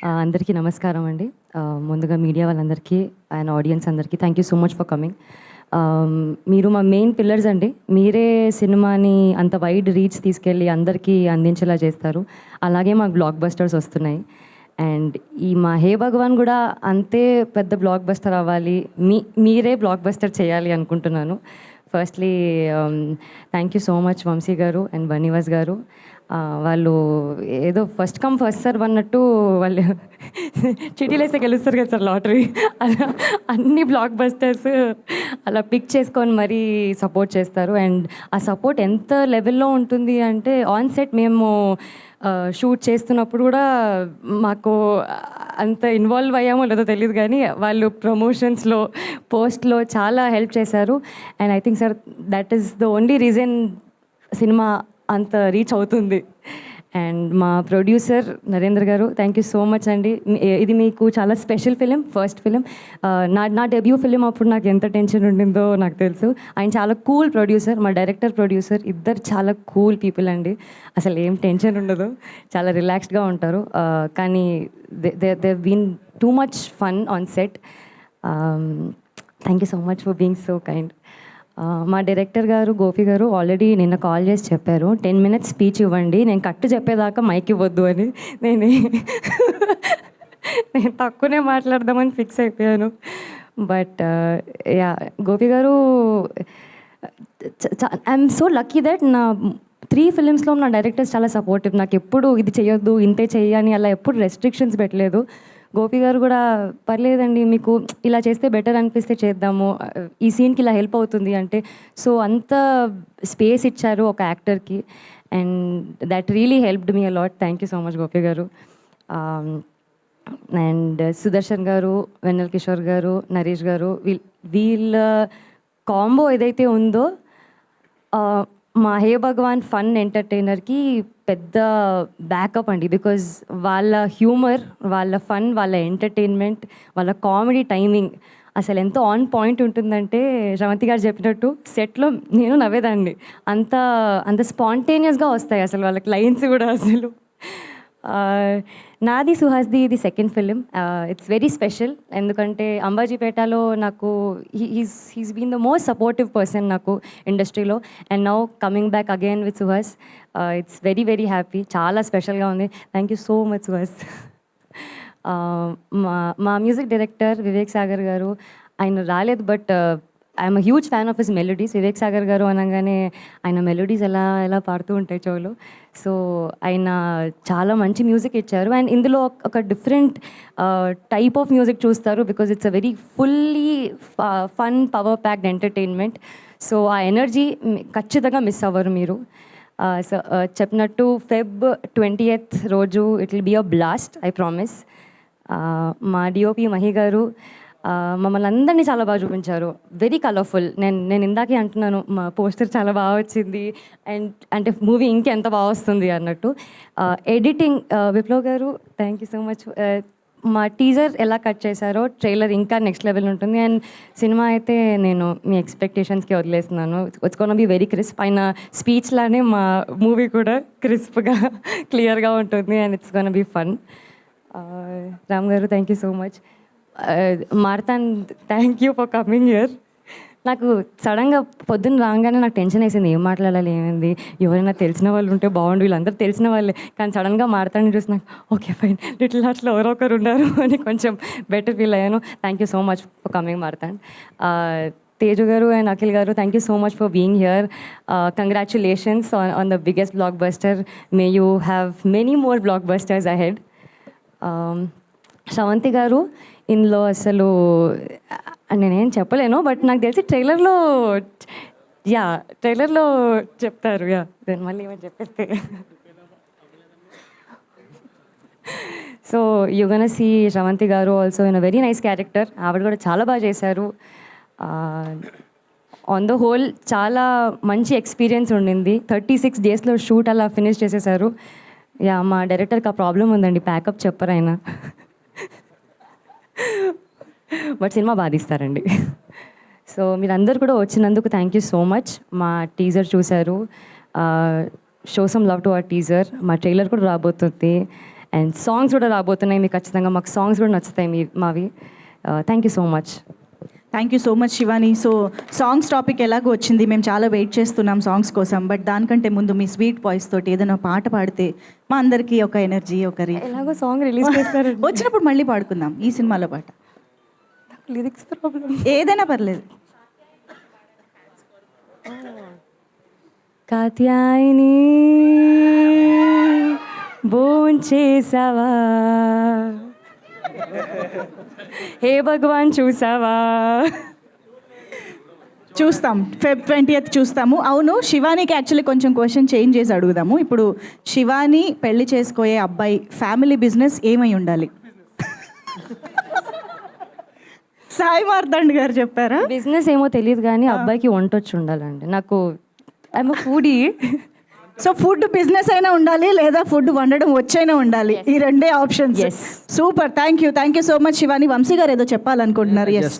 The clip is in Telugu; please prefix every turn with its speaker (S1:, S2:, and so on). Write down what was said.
S1: అందరికీ నమస్కారం అండి. ముందుగా మీడియా వాళ్ళందరికీ అండ్ ఆడియన్స్ అందరికీ thank you so much for coming. మీరు మా మెయిన్ పిల్లర్స్ అండి. మీరే సినిమాని అంత వైడ్ రీచ్ తీసుకెళ్ళి అందరికీ అందించేలా చేస్తారు. అలాగే మాకు బ్లాక్ బస్టర్స్ వస్తున్నాయి. అండ్ ఈ మా హే భగవాన్ కూడా అంతే పెద్ద బ్లాక్ బస్టర్ అవ్వాలి, మీరే బ్లాక్ బస్టర్ చేయాలి అనుకుంటున్నాను. Firstly thank you so much Vamsi గారు అండ్ బనీవాస్ గారు. వాళ్ళు ఏదో ఫస్ట్ కమ్ ఫస్ట్ సర్వ్ అన్నట్టు వాళ్ళు చిటీలు వేస్తే గెలుస్తారు కదా సార్ లాటరీ, అలా అన్ని బ్లాక్ బస్టర్స్ అలా పిక్ చేసుకొని మరీ సపోర్ట్ చేస్తారు. అండ్ ఆ సపోర్ట్ ఎంత లెవెల్లో ఉంటుంది అంటే ఆన్ సెట్ మేము షూట్ చేస్తున్నప్పుడు కూడా మాకు అంత ఇన్వాల్వ్ అయ్యామో లేదో తెలియదు, కానీ వాళ్ళు ప్రమోషన్స్లో పోస్ట్లో చాలా హెల్ప్ చేశారు. And I think sir that is the only reason cinema అంత రీచ్ అవుతుంది. అండ్ మా ప్రొడ్యూసర్ నరేంద్ర గారు థ్యాంక్ యూ సో మచ్ అండి. ఇది మీకు చాలా స్పెషల్ ఫిలిం, ఫస్ట్ ఫిలిం. నా డెబ్యూ ఫిలిం అప్పుడు నాకు ఎంత టెన్షన్ ఉండిందో నాకు తెలుసు. ఆయన చాలా కూల్ ప్రొడ్యూసర్, మా డైరెక్టర్ ప్రొడ్యూసర్ ఇద్దరు చాలా కూల్ పీపుల్ అండి. అసలు ఏం టెన్షన్ ఉండదు, చాలా రిలాక్స్డ్గా ఉంటారు. కానీ they been too much fun on set. Thank you so much for being so kind. మా డైరెక్టర్ గారు గోపి గారు ఆల్రెడీ నిన్న కాల్ చేసి చెప్పారు 10 minutes స్పీచ్ ఇవ్వండి, నేను కట్టు చెప్పేదాకా మైక్ ఇవ్వద్దు అని. నేను తక్కువనే మాట్లాడదామని ఫిక్స్ అయిపోయాను. బట్ యా గోపి గారు ఐఎమ్ సో లక్కీ దట్ నా 3 filmsలో నా డైరెక్టర్స్ చాలా సపోర్టివ్. నాకు ఎప్పుడు ఇది చేయొద్దు ఇంతే చెయ్యని అలా ఎప్పుడు రెస్ట్రిక్షన్స్ పెట్టలేదు. గోపి గారు కూడా పర్లేదండి, మీకు ఇలా చేస్తే బెటర్ అనిపిస్తే చేద్దాము, ఈ సీన్కి ఇలా హెల్ప్ అవుతుంది అంటే, సో అంత స్పేస్ ఇచ్చారు ఒక యాక్టర్కి. And that really helped me a lot. Thank you so much Gopi garu. And Sudarshan గారు, వెన్నెల కిషోర్ గారు, నరేష్ గారు, వీళ్ళ కాంబో ఏదైతే ఉందో మా హే భగవాన్ ఫన్ ఎంటర్టైనర్కి పెద్ద బ్యాకప్ అండి. బికాజ్ వాళ్ళ హ్యూమర్, వాళ్ళ ఫన్, వాళ్ళ ఎంటర్టైన్మెంట్, వాళ్ళ కామెడీ టైమింగ్ అసలు ఎంతో ఆన్ పాయింట్ ఉంటుందంటే శ్రవంతి గారు చెప్పినట్టు సెట్లో నేను నవ్వేదాన్ని. అంత అంత స్పాంటేనియస్గా వస్తాయి అసలు వాళ్ళకి లైన్స్ కూడా. అసలు నాది సుహాస్ది ఇది second film. It's very special ఎందుకంటే అంబాజీపేటలో నాకు he's been the most supportive person నాకు ఇండస్ట్రీలో. And now coming back again with Suhas, it's very very happy. చాలా స్పెషల్గా ఉంది. Thank you so much Suhas. మా మ్యూజిక్ డైరెక్టర్ వివేక్ సాగర్ గారు, ఆయన రాలేదు but I'm a huge fan of his melodies. Vivek Sagar గారు అనగానే ఆయన మెలోడీస్ ఎలా ఎలా పాడుతూ ఉంటాయి చెవులు. సో ఆయన చాలా మంచి మ్యూజిక్ ఇచ్చారు. అండ్ ఇందులో ఒక డిఫరెంట్ టైప్ ఆఫ్ మ్యూజిక్ చూస్తారు because it's a very fully fun power packed entertainment. So ఆ ఎనర్జీ ఖచ్చితంగా మిస్ అవ్వరు మీరు. సో చెప్పినట్టు Feb 20th రోజు it will be a blast, I promise. మా డిఓపి మహి గారు మమ్మల్ని అందరినీ చాలా బాగా చూపించారు. Very colourful. నేను ఇందాకే అంటున్నాను మా పోస్టర్ చాలా బాగా వచ్చింది అండ్ అంటే మూవీ ఇంకెంత బాగా వస్తుంది అన్నట్టు. Editing Viplav garu thank you so much. మా టీజర్ ఎలా కట్ చేశారో ట్రైలర్ ఇంకా నెక్స్ట్ లెవెల్ ఉంటుంది. అండ్ సినిమా అయితే నేను మీ ఎక్స్పెక్టేషన్స్కి వదిలేస్తున్నాను. It's gonna be very crisp. ఆయన స్పీచ్ లానే మా మూవీ కూడా క్రిస్ప్గా క్లియర్గా ఉంటుంది and it's gonna be fun. Ram garu thank you so much. Marthan thank you for coming here. నాకు సడన్గా పొద్దున్న రాగానే నాకు టెన్షన్ వేసింది, ఏం మాట్లాడాలి ఏమైంది, ఎవరైనా తెలిసిన వాళ్ళు ఉంటే బాగుండు, వీళ్ళందరూ తెలిసిన వాళ్ళే. కానీ సడన్గా మార్తాన్ని చూసి నాకు ఓకే ఫైన్ లిటిల్ హార్ట్స్లో ఎవరో ఒకరు ఉన్నారు అని కొంచెం బెటర్ ఫీల్ అయ్యాను. Thank you so much for coming Marthan. Teju garu and Akhil garu thank you so much for being here. Congratulations on the biggest blockbuster. May you have many more blockbusters ahead. Sravanthi garu ఇందులో అసలు నేనేం చెప్పలేను బట్ నాకు తెలిసి ట్రైలర్లో చెప్తారు. నేను మళ్ళీ ఏమైనా చెప్పేస్తే so you gonna see Sravanthi garu also in a very nice character. ఆవిడ కూడా చాలా బాగా చేశారు. ఆన్ ద హోల్ చాలా మంచి ఎక్స్పీరియన్స్ ఉండింది. 36 daysలో షూట్ అలా ఫినిష్ చేసేసారు. మా డైరెక్టర్కి ఆ ప్రాబ్లం ఉందండి, ప్యాకప్ చెప్పరు ఆయన. But cinema బాధిస్తారండి. సో మీరందరూ కూడా వచ్చినందుకు థ్యాంక్ యూ సో మచ్. మా టీజర్ చూశారు, show some love to our teaser. మా ట్రైలర్ కూడా రాబోతుంది. అండ్ సాంగ్స్ కూడా రాబోతున్నాయి మీకు ఖచ్చితంగా. మాకు సాంగ్స్ కూడా నచ్చుతాయి మావి. Thank you so much.
S2: Thank you so much Shivani. So songs topic ఎలాగో వచ్చింది, మేము చాలా వెయిట్ చేస్తున్నాం సాంగ్స్ కోసం. బట్ దానికంటే ముందు మీ స్వీట్ వాయిస్ తోటి ఏదైనా పాట పాడితే మా అందరికీ ఒక ఎనర్జీ, ఒక
S1: ఎలాగో సాంగ్ రిలీజ్ చేస్తారు,
S2: వచ్చినప్పుడు మళ్ళీ పాడుకుందాం ఈ సినిమాలో పాట.
S1: Lyrics problem.
S2: ఏదైనా పర్లేదు.
S1: కాత్యాయని భోంచేసావా, హే భగవాన్ చూసావా.
S2: చూస్తాం, Feb 20th చూస్తాము. అవును, శివానికి యాక్చువల్లీ కొంచెం క్వశ్చన్ చేంజ్ చేసి అడుగుదాము. ఇప్పుడు శివాని పెళ్లి చేసుకోయే అబ్బాయి ఫ్యామిలీ బిజినెస్ ఏమై ఉండాలి? సాయి మార్తాండ్ గారు చెప్పారా?
S1: బిజినెస్ ఏమో తెలియదు కానీ అబ్బాయికి వంట వచ్చి ఉండాలండి. నాకు I'm foodie.
S2: So food business అయినా ఉండాలి లేదా ఫుడ్ వండడం వచ్చైనా ఉండాలి, ఈ రెండే options. Super, thank you so much Shivani. Vamsi గారు ఏదో చెప్పాలనుకుంటున్నారు. ఎస్.